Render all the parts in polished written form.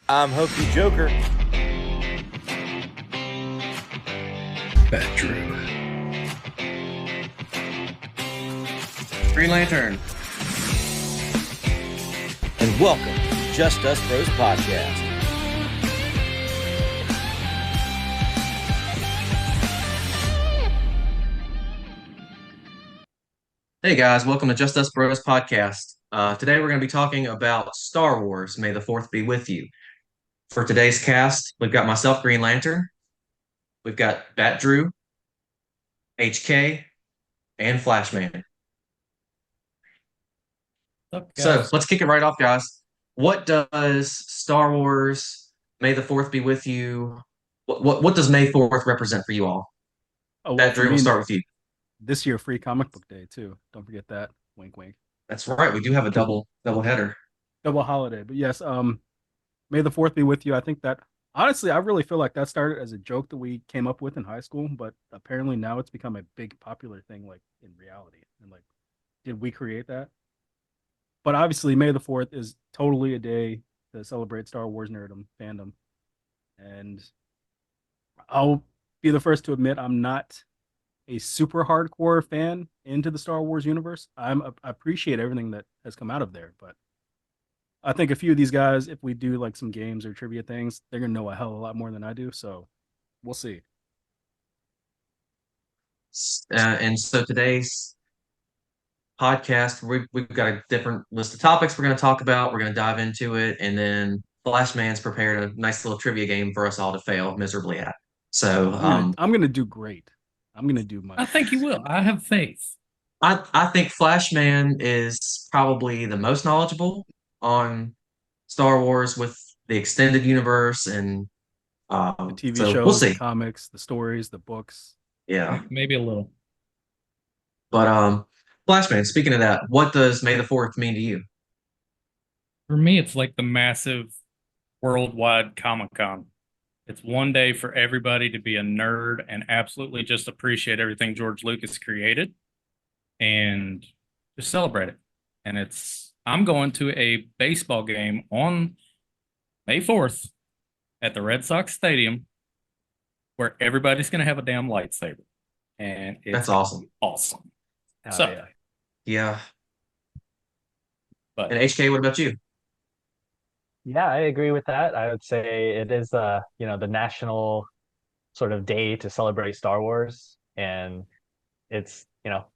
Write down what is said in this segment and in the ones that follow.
I'm Hokey Joker. Bedroom. Green Lantern. And welcome to Just Us Bros Podcast. Hey guys, welcome to Just Us Bros Podcast. Today we're going to be talking about Star Wars. May the Fourth be with you. For today's cast, we've got myself, Green Lantern. We've got Bat Drew, HK, and Flashman. Up, So guys. let's kick it right off, guys. What does Star Wars May the Fourth be with you? What does May 4th represent for you all? Oh, well, Bat for Drew, we'll me, start with you. this year, free comic book day, too. Don't forget that. Wink, wink. That's right. We do have a double header. Double holiday. But yes, May the 4th be with you. I think that, honestly, I really feel like that started as a joke that we came up with in high school, but apparently now it's become a big popular thing, like, in reality. And, like, did we create that? But obviously, May the 4th is totally a day to celebrate Star Wars nerdom, fandom. And I'll be the first to admit I'm not a super hardcore fan into the Star Wars universe. I appreciate everything that has come out of there, but I think a few of these guys, if we do like some games or trivia things, they're gonna know a hell of a lot more than I do. So we'll see. And so today's podcast, we've got a different list of topics we're going to talk about. We're going to dive into it, and then Flashman's prepared a nice little trivia game for us all to fail miserably at. So I'm gonna do great. I'm gonna do I much think you better. will. I have faith. I think Flashman is probably the most knowledgeable on Star Wars with the extended universe, and The TV so we'll shows, the see. comics, the stories, the books. Yeah, Maybe a little. but Flashman. Speaking of that, what does May the Fourth mean to you? For me, it's like the massive worldwide Comic Con. It's one day for everybody to be a nerd and absolutely just appreciate everything George Lucas created and just celebrate it. And I'm going to a baseball game on May 4th at the Red Sox Stadium where everybody's going to have a damn lightsaber. And it's That's awesome. awesome. Oh, So, yeah. Yeah. but And HK, what about you? Yeah, I agree with that. I would say it is the national sort of day to celebrate Star Wars. And it's,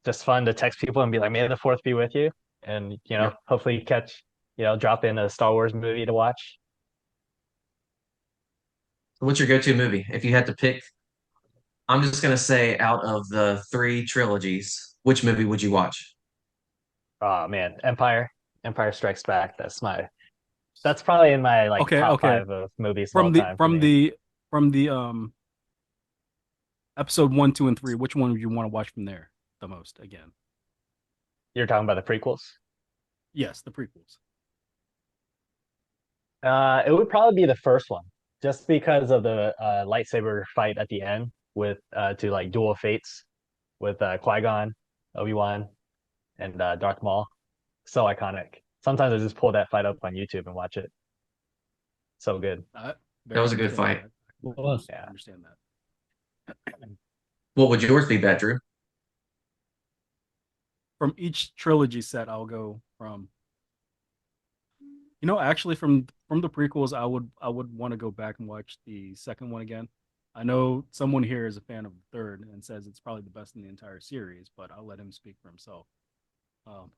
just fun to text people and be like, May the fourth be with you. And, Yep. hopefully catch, drop in a Star Wars movie to watch. What's your go-to movie? If you had to pick, I'm just gonna say out of the three trilogies, which movie would you watch? Oh man, Empire Strikes Back. That's probably in my like Okay, top okay. five of movies of all From the time for from me. the from the episode 1, 2, and 3, which one would you want to watch from there the most again? You're talking about the prequels? Yes, the prequels. It would probably be the first one, just because of the lightsaber fight at the end with to like dual fates with Qui-Gon, Obi-Wan, and Darth Maul. So iconic. Sometimes I just pull that fight up on YouTube and watch it. So good. That was a good fight. was. I Yeah. understand that. What would yours be, Bet Drew? From each trilogy set, I'll go from actually from the prequels, I would want to go back and watch the second one again. I know someone here is a fan of the third and says it's probably the best in the entire series, but I'll let him speak for himself. Um,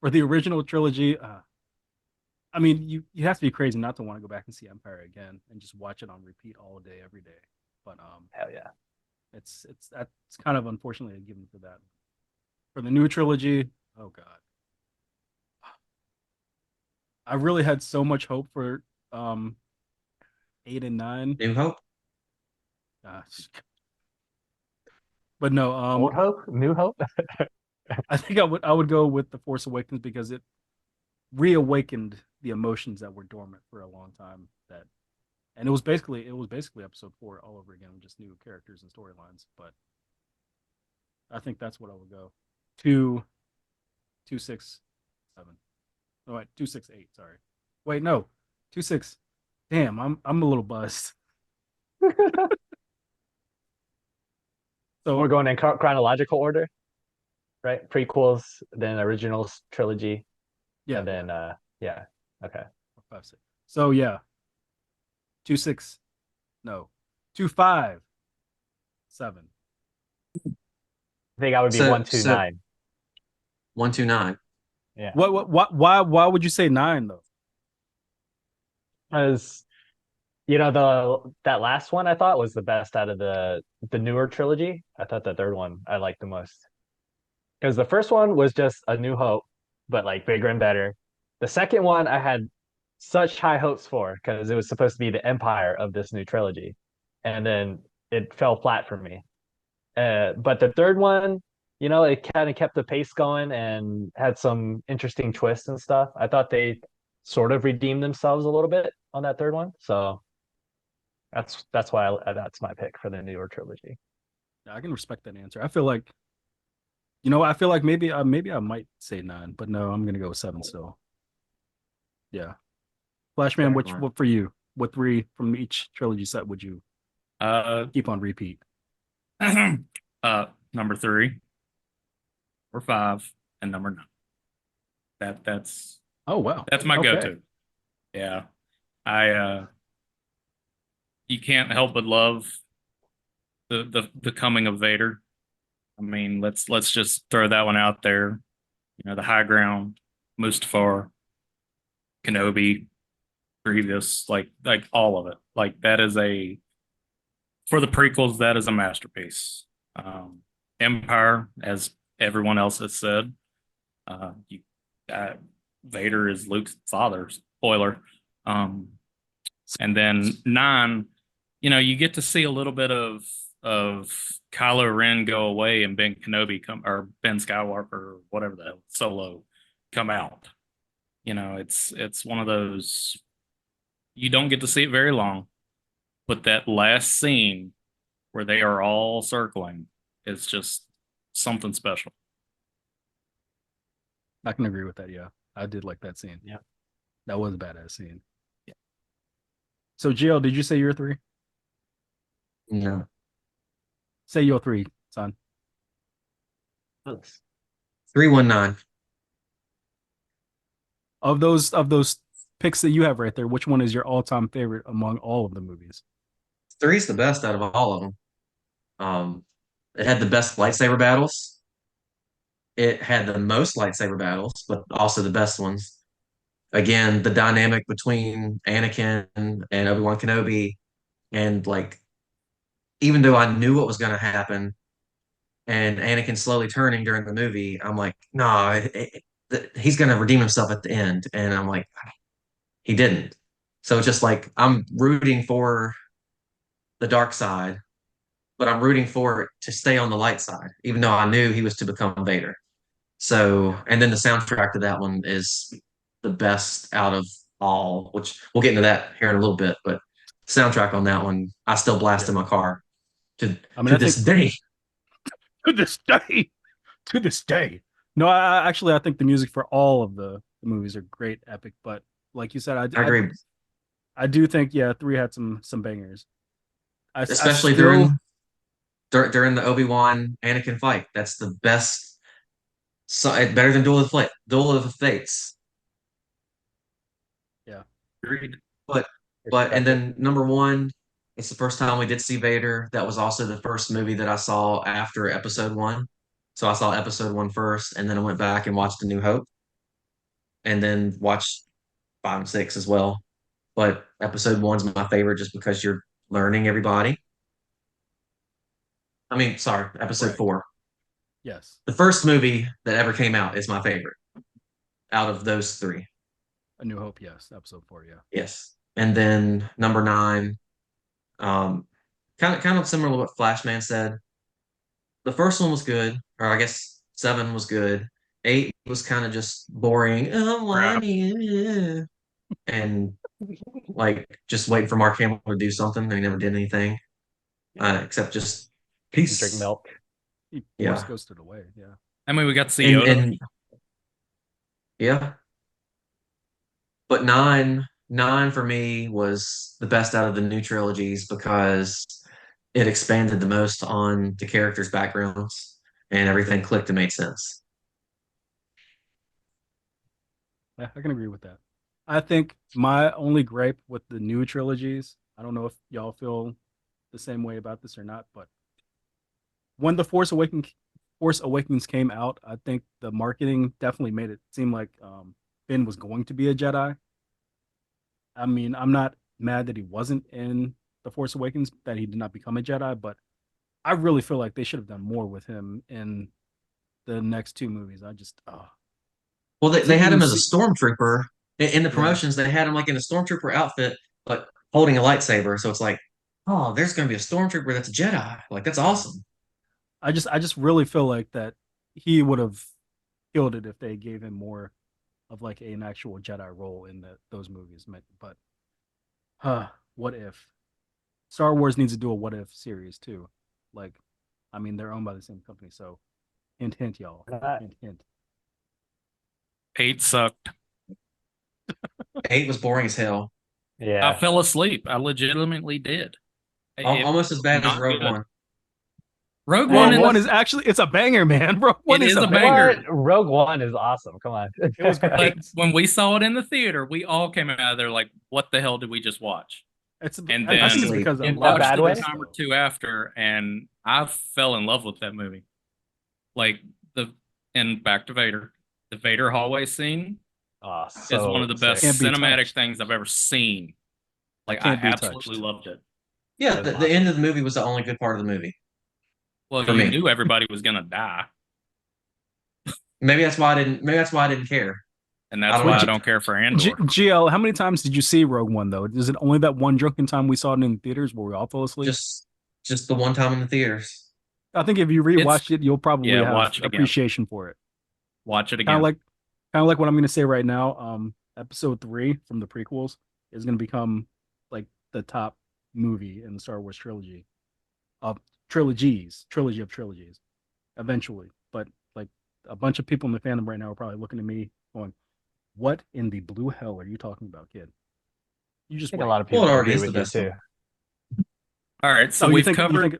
for the original trilogy, I mean, you have to be crazy not to want to go back and see Empire again and just watch it on repeat all day, every day. But Hell yeah. it's that's kind of unfortunately a given for that. For the new trilogy, oh god, I really had so much hope for 8 and 9. New Hope? Uh, but no, Old Hope, New Hope. I think I would go with the Force Awakens because it reawakened the emotions that were dormant for a long time. And it was basically episode 4 all over again with just new characters and storylines. But I think that's what I would go. 2, 2, 6, 7. Oh, wait, 2, 6, 8. Sorry. Wait, no, 2, 6. Damn, I'm a little buzzed. We're So going in chronological order, right? Prequels, then originals trilogy, yeah, and then yeah. Okay. 5, 6. So yeah, 2, 6. No, 2, 5, 7. I think I would be So 129. 129. Yeah. Why would you say 9 though? Because that last one I thought was the best out of the newer trilogy. I thought the third one I liked the most. Because the first one was just A New Hope, but like bigger and better. The second one I had such high hopes for because it was supposed to be the empire of this new trilogy. And then it fell flat for me. But the third one, it kind of kept the pace going and had some interesting twists and stuff. I thought they sort of redeemed themselves a little bit on that third one. So that's why that's my pick for the newer trilogy. Yeah, I can respect that answer. I feel like maybe I might say 9, but no, I'm gonna go with 7 still. Yeah, Flashman. Fair Which enough. what for you? What 3 from each trilogy set would you keep on repeat? Number 3 or 5 and number 9. That's Oh wow. that's my Okay. go-to. Yeah. I you can't help but love the coming of Vader. I mean, let's just throw that one out there. The high ground, Mustafar, Kenobi, Grievous, like all of it. Like that is for the prequels, that is a masterpiece. Empire, as everyone else has said, uh, you, uh, Vader is Luke's father. Spoiler. And then 9, you get to see a little bit of Kylo Ren go away and Ben Kenobi or Ben Skywalker or whatever the hell, Solo come out. It's one of those you don't get to see it very long, but that last scene where they are all circling is just something special. I can agree with that. Yeah, I did like that scene. Yeah. That was a badass scene. Yeah. So GL, did you say you're 3? No. Say you're 3, son. 319. Of those picks that you have right there, which one is your all-time favorite among all of the movies? 3's the best out of all of them. It had the best lightsaber battles. It had the most lightsaber battles, but also the best ones. Again, the dynamic between Anakin and Obi-Wan Kenobi, and like, even though I knew what was going to happen, and Anakin slowly turning during the movie, I'm like, no, he's going to redeem himself at the end, and I'm like, he didn't. So it's just like I'm rooting for the dark side, but I'm rooting for it to stay on the light side, even though I knew he was to become Vader. So, and then the soundtrack to that one is the best out of all, which we'll get into that here in a little bit. But soundtrack on that one, I still blast Yeah. in my car to I mean, to I this think day. to this day, to this day. No, I think the music for all of the movies are great, epic. But like you said, I agree, I do think 3 had some bangers. I especially still during the Obi-Wan Anakin fight. That's the best. So better than Duel of the Fates. yeah. Agreed. But and then number 1, it's the first time we did see Vader. That was also the first movie that I saw after Episode 1. So I saw Episode 1 first, and then I went back and watched A New Hope, and then watched 5 and 6 as well. But Episode 1's my favorite just because you're learning everybody. I mean, sorry, Episode Right. 4. Yes. The first movie that ever came out is my favorite out of those 3. A New Hope. Yes. Episode 4. Yeah. Yes. And then number 9, kind of similar to what Flashman said. The first one was good, or I guess 7 was good. 8 was kind of just boring. Oh, why me? And like just waiting for Mark Hamill to do something. He never did anything except just drink peace. milk. He Yeah. force goes to the way. Yeah. I mean, we got to see And, Yoda. and yeah, but 9, 9 for me was the best out of the new trilogies because it expanded the most on the characters' backgrounds and everything clicked and made sense. Yeah, I can agree with that. I think my only gripe with the new trilogies, I don't know if y'all feel the same way about this or not, but when the Force Awakens came out, I think the marketing definitely made it seem like Finn was going to be a Jedi. I mean, I'm not mad that he wasn't in the Force Awakens, that he did not become a Jedi, but I really feel like they should have done more with him in the next two movies. I just, Well, to they had even him as a see, stormtrooper in the yeah, promotions. They had him like in a stormtrooper outfit, but holding a lightsaber. So it's like, oh, there's going to be a stormtrooper that's a Jedi. Like that's awesome. I just really feel like that he would have killed it if they gave him more of like an actual Jedi role in those movies. But what if Star Wars needs to do a what if series too? Like, I mean, they're owned by the same company, so hint, hint, y'all, hint, hint. 8 sucked. 8 was boring as hell. I Yeah. fell asleep. I legitimately did. Almost as bad as Not Rogue good. One. Rogue Rogue One One is is actually it's a banger, man. Rogue One is is a a banger. What? Rogue One is awesome. Come on. It was but great. when we saw it in the theater, we all came out of there like, "What the hell did we just watch?" And I think it's then because I In a love bad watched way? it a time or two after, and I fell in love with that movie. Like and back to Vader, the Vader hallway scene Oh, is one so of the sick. best Can't be cinematic touched. things I've ever seen. Like I Can't be absolutely touched. loved it. Yeah, It was the end awesome. of the movie was the only good part of the movie Well, for you me. knew everybody was gonna die, Maybe that's why I didn't. Maybe that's why I didn't care. and I that's don't why I know. don't care for Andor. GL, how many times did you see Rogue One though? Is it only that one drunken time we saw it in theaters where we all fell asleep? Just the one time in the theaters. I think if you It's rewatch it, you'll probably yeah, have watch it again. appreciation for it. Watch it Kind again. of like, what I'm going to say right now. Episode 3 from the prequels is going to become like the top movie in the Star Wars trilogy of trilogy of trilogies, eventually. But like a bunch of people in the fandom right now are probably looking at me going, "What in the blue hell are you talking about, kid?" You I just think a wait. lot of Well, people it already agree is the with you best too. one. All right, so Oh, we've covered you think a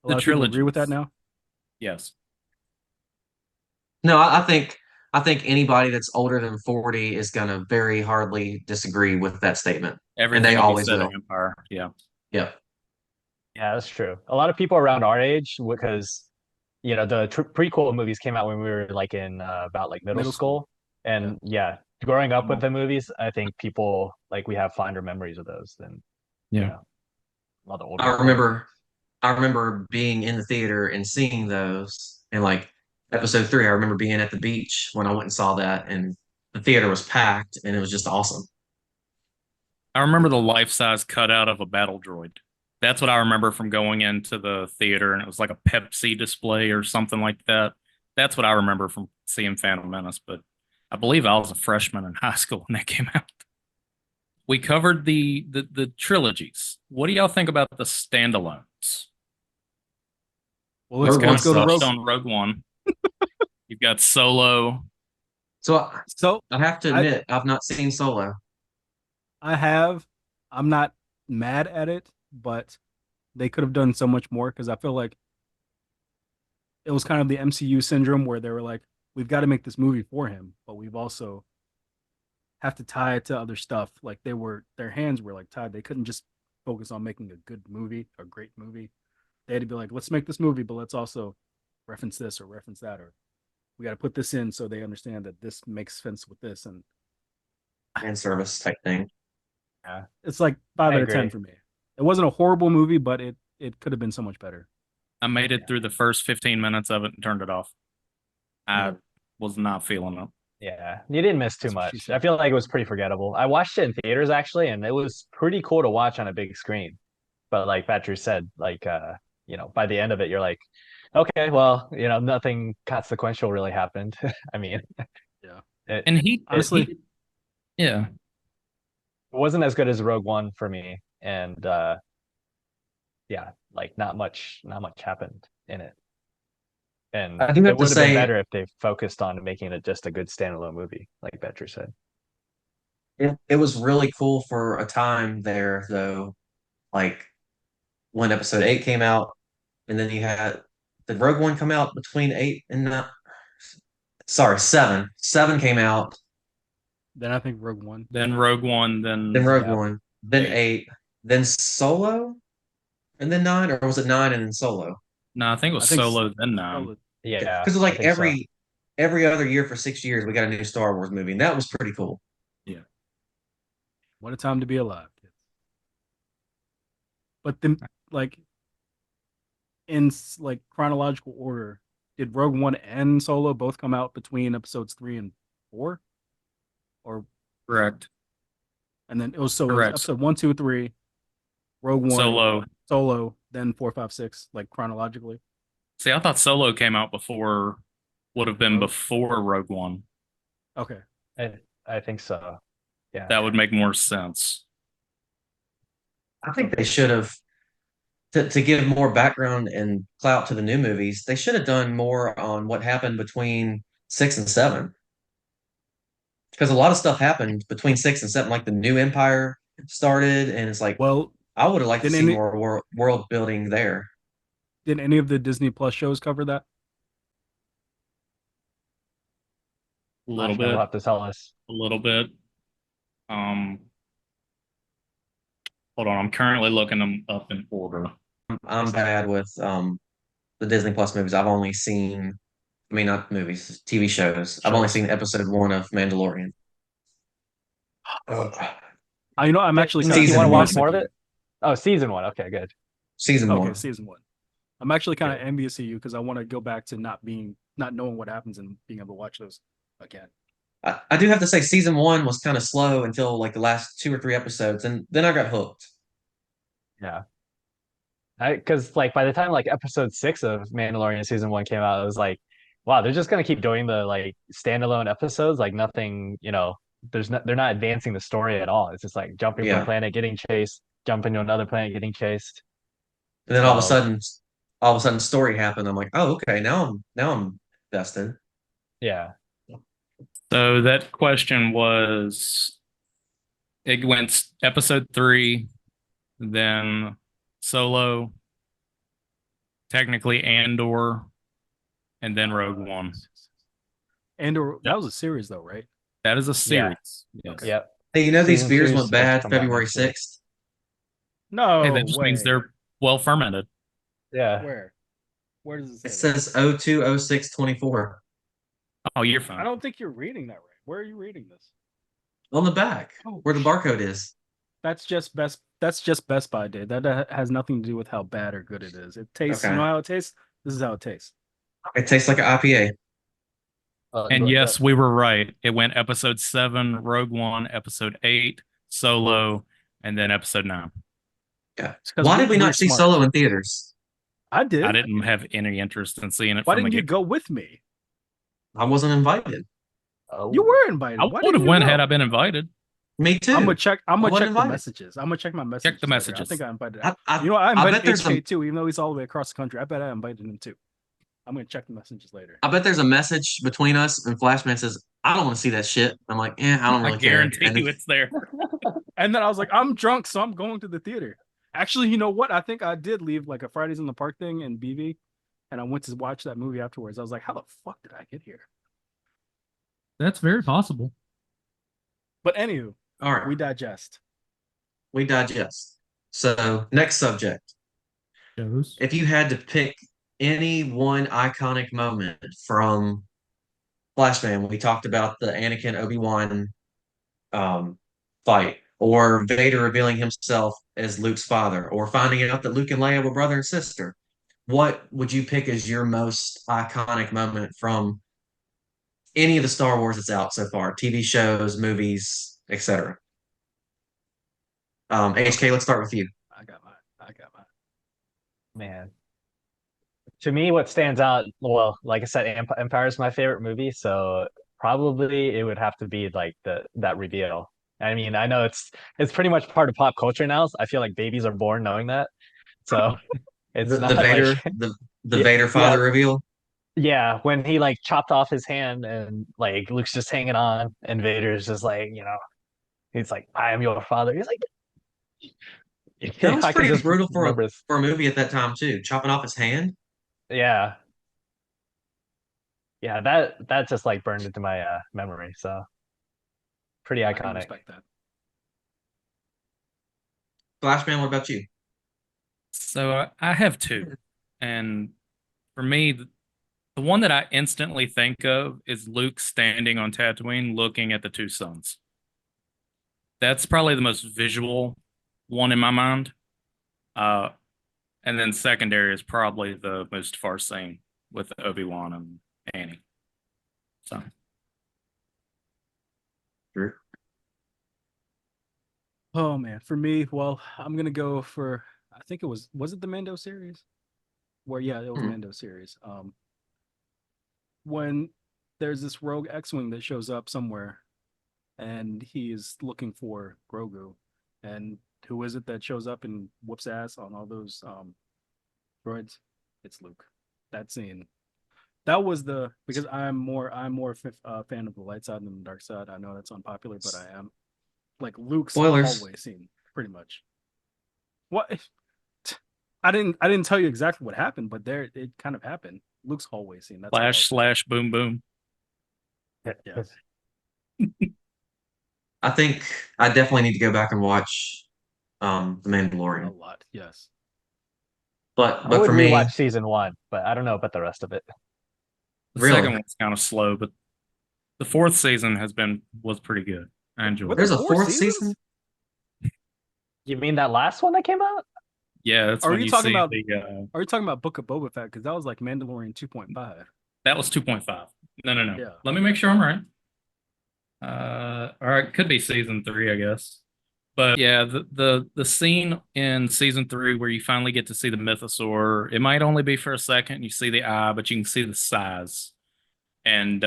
the lot of people agree with that trilogies. now? Yes. No, I think anybody that's older than 40 is gonna very hardly disagree with that statement, and they Everything will be always set in will. Empire. Yeah. Yep. Yeah, that's true. A lot of people around our age, because the prequel movies came out when we were like in about like middle Middle school. school, Yeah. and yeah, growing up I'm with old. the movies, I think people like we have fonder memories of those than Yeah. a lot of older I people. remember I remember being in the theater and seeing those, and like episode 3, I remember being at the beach when I went and saw that, and the theater was packed, and it was just awesome. I remember the life-size cutout of a battle droid. That's what I remember from going into the theater, and it was like a Pepsi display or something like that. That's what I remember from seeing Phantom Menace, but I believe I was a freshman in high school when that came out. We covered the trilogies. What do y'all think about the standalones? Well, Rogue One let's go to sucks. Rogue. On Rogue One. You've got Solo. So So I have to I admit, I've not seen Solo. I have. I'm not mad at it, but they could have done so much more because I feel like it was kind of the MCU syndrome where they were like, we've got to make this movie for him, but we've also have to tie it to other stuff. Like their hands were like tied. They couldn't just focus on making a good movie, a great movie. They had to be like, let's make this movie, but let's also reference this or reference that, or we got to put this in so they understand that this makes sense with this. And Fan service type thing. Yeah, it's like 5 I out of 10 agree. for me. It wasn't a horrible movie, but it could have been so much better. I made it through the first 15 minutes of it and turned it off. I was not feeling it. Yeah, you didn't miss too That's what she much. said. I feel like it was pretty forgettable. I watched it in theaters actually, and it was pretty cool to watch on a big screen. But like Patrick said, like by the end of it, you're like, okay, well, nothing consequential really happened. I mean, Yeah. it, And Honestly, yeah. it wasn't as good as Rogue One for me, and yeah, like not much happened in it. And I do it have to would have been say, better if they focused on making it just a good standalone movie, like Patrick said. it was really cool for a time there, though. Like when Episode 8 came out, and then you had the Rogue One come out between 8 and sorry, 7. 7 came out, Then I think Rogue One. Then Rogue One, then then Rogue Yeah. One, then 8. 8, then Solo, and then 9, or was it 9 and then Solo? No, I think it was I think Solo, then 9. Solo- Yeah, Because I like think so. every other year for 6 years, we got a new Star Wars movie, and that was pretty cool. What a time to be alive, kids. But then, like, in like chronological order, did Rogue One and Solo both come out between episodes 3 and 4? Or Correct. and then it was so it was Correct. episode 1, 2, 3, Rogue One, Solo. Solo, then 4, 5, 6, like chronologically. See, I thought Solo came out before, would have been before Rogue One. Okay. I think so. Yeah. That would make more sense. I think they should have to give more background and clout to the new movies. They should have done more on what happened between 6 and 7, because a lot of stuff happened between 6 and 7. Like the new Empire started, and it's like Well, I would have liked to didn't see any- more world building there. did any of the Disney Plus shows cover that? A little You'll bit. have to tell us. A little bit. Hold on. I'm currently looking them up in order. I'm bad with the Disney Plus movies. I've only seen, I mean, not movies, TV shows. I've only seen episode 1 of Mandalorian. You know, I'm actually kind Season You want to one. watch more of it? Oh, season 1. Okay, good. Season Okay, 1. season 1. I'm actually kind of envious of you because I want to go back to not knowing what happens and being able to watch those again. I do have to say, season 1 was kind of slow until like the last 2 or 3 episodes, and then I got hooked. Yeah. Because like by the time like episode 6 of Mandalorian season 1 came out, it was like, wow, they're just gonna keep doing the like standalone episodes, like nothing, they're not advancing the story at all. It's just like jumping from Yeah. a planet, getting chased, jumping to another planet, getting chased. And then all of a So- sudden, story happened. I'm like, oh, okay, now I'm invested. Yeah. So that question was, it went episode 3, then Solo, technically Andor, and then Rogue One. That was a series though, right? That is a series. Yes. Yep. Hey, you know these Season beers two is went supposed to bad come out February next week. 6th. No, Hey, that just means they're well fermented. Yeah. Where does it It say that? says 02/06/24 Oh, you're I fine. don't think you're reading that right. Where are you reading this? on the back Oh, where the barcode is. That's just Best Buy Day. That has nothing to do with how bad or good it is. It tastes. Okay. You know how it tastes. This is how it tastes. It tastes like an IPA. And yes, we were right. It went episode 7, Rogue One, episode 8, Solo, and then episode 9. Yeah. It's 'cause Why did we we're not see smart. Solo in theaters? I did. I didn't have any interest in seeing it Why from the didn't you get. go with me? I wasn't invited. You were invited. I Why would didn't have you went go? had I been invited. Me too. I'm gonna check. I'm I gonna wasn't check the invited. messages. I'm gonna check my messages. the later. messages. I think I invited. I You know, I bet invited there's HK a too, even though he's all the way across the country. I bet I invited him too. I'm gonna check the messages later. I bet there's a message between us, and Flashman says, "I don't want to see that shit." I'm like, I don't I really care. guarantee And you then- it's there. And then I was like, I'm drunk, so I'm going to the theater. Actually, you know what? I think I did leave like a Fridays in the Park thing in BV, and I went to watch that movie afterwards. I was like, how the fuck did I get here? That's very possible. But anywho, all right, we digest. we digest. So next subject. Shows. If you had to pick any one iconic moment from Flashman, we talked about the Anakin Obi-Wan fight, or Vader revealing himself as Luke's father, or finding out that Luke and Leia were brother and sister. What would you pick as your most iconic moment from any of the Star Wars that's out so far? TV shows, movies, etc. HK, let's start with you. I got mine. Man. To me, what stands out, well, like I said, Empire is my favorite movie, so probably it would have to be like that reveal. I mean, I know it's pretty much part of pop culture now. So I feel like babies are born knowing that. So it's The not Vader, like, the Yeah, Vader father yeah. reveal. yeah, when he like chopped off his hand and like Luke's just hanging on and Vader's just like, He's like, I am your father. He's like, That was I can pretty just brutal remember this. for a movie at that time too. Chopping off his hand. Yeah. Yeah, that just like burned into my memory. So pretty I can iconic. respect that. Flashman, what about you? So I have two, and for me, the one that I instantly think of is Luke standing on Tatooine looking at the two suns. That's probably the most visual one in my mind. Uh, and then secondary is probably the most far scene with Obi-Wan and Annie. So Drew? Oh man, for me, well, I'm gonna go for. I think it was it the Mando series? Where yeah, it was Hmm. Mando series. When there's this rogue X-wing that shows up somewhere, and he is looking for Grogu, and who is it that shows up and whoops ass on all those droids? It's Luke. That scene. That was the because I'm more fan of the light side than the dark side. I know that's unpopular, but I am like Luke's Spoilers. hallway scene, pretty much. What I didn't tell you exactly what happened, but there it kind of happened. Luke's hallway scene. That's all I'll flash say. slash boom boom. Yeah. I think I definitely need to go back and watch The A Mandalorian. lot. Yes. But I would for me, rewatch season one, but I don't know about the rest of it. The Really? second one's kind of slow, but the fourth season was pretty good. I enjoyed Were it. there's there a 4 fourth seasons? season. You mean that last one that came out? Yeah, that's Are when you you talking see about- the Are you talking about Book of Boba Fett? Because that was like Mandalorian 2.5. that was 2.5. No. Yeah. Let me make sure I'm right. All right, could be season 3, I guess. But yeah, the scene in season 3 where you finally get to see the mythosaur, it might only be for a second. You see the eye, but you can see the size. And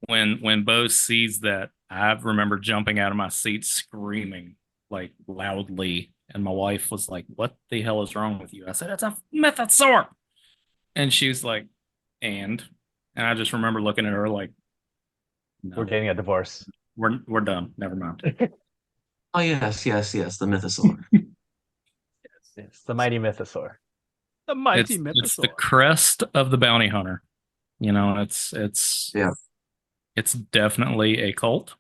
when Bo sees that, I remember jumping out of my seat screaming like loudly, and my wife was like, "What the hell is wrong with you?" I said, "It's a mythosaur," and she was like, "And," and I just remember looking at her like, "No, We're getting a divorce. we're done. Never mind." Oh yes, the Mythosaur. It's the mighty mythosaur. The mighty It's the mythosaur. crest of the bounty hunter. You know, it's Yeah. it's definitely a cult,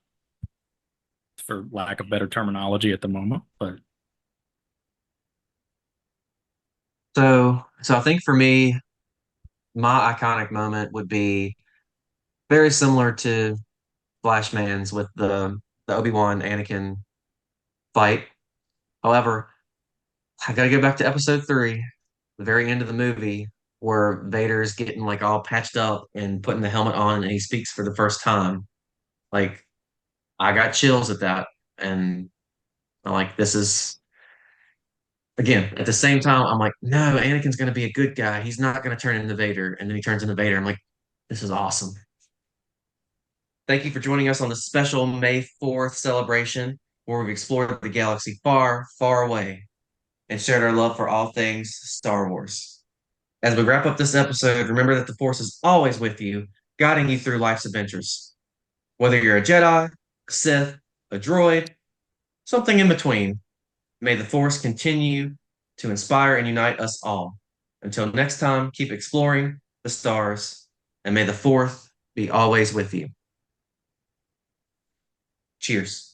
for lack of better terminology at the moment. But So I think for me, my iconic moment would be very similar to Flashman's with the Obi-Wan Anakin fight. However, I gotta go back to episode 3, the very end of the movie, where Vader's getting like all patched up and putting the helmet on and he speaks for the first time. Like I got chills at that. And I'm like, this is again, at the same time, I'm like, no, Anakin's gonna be a good guy. He's not gonna turn into Vader. And then he turns into Vader. I'm like, this is awesome. Thank you for joining us on the special May 4th celebration where we've explored the galaxy far, far away and shared our love for all things Star Wars. As we wrap up this episode, remember that the Force is always with you, guiding you through life's adventures. Whether you're a Jedi, a Sith, a droid, something in between, may the Force continue to inspire and unite us all. Until next time, keep exploring the stars, and may the Fourth be always with you. Cheers.